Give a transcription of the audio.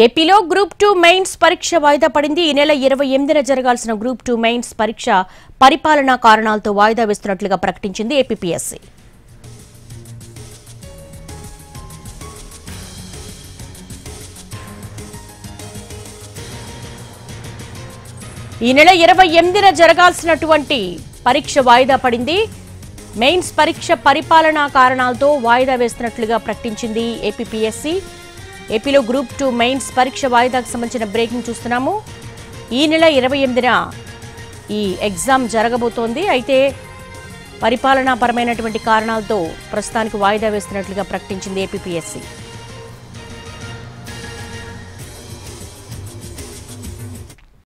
ఏపీలో group 2 mains పరీక్ష వాయిదా పడింది. ఈ నెల 28న జరగాల్సిన గ్రూప్ 2 మెయిన్స్ పరీక్ష పరిపాలనా కారణాలతో వాయిదా వేస్తున్నట్లుగా ప్రకటించింది ఏపీపీఎస్సీ. ఈ నెల 28న జరగాల్సినటువంటి పరీక్ష వాయిదా పడింది. మెయిన్స్ పరీక్ష పరిపాలనా కారణాలతో వాయిదా వేస్తున్నట్లుగా ప్రకటించింది ఏపీపీఎస్సీ. ఏపీలో గ్రూప్ 2 మెయిన్స్ పరీక్ష వాయిదాకు సంబంధించిన బ్రేకింగ్ చూస్తున్నాము. ఈ నెల 28న ఈ ఎగ్జామ్ జరగబోతోంది. అయితే పరిపాలనాపరమైనటువంటి కారణాలతో ప్రస్తుతానికి వాయిదా వేస్తున్నట్లుగా ప్రకటించింది ఏపీపీఎస్సీ.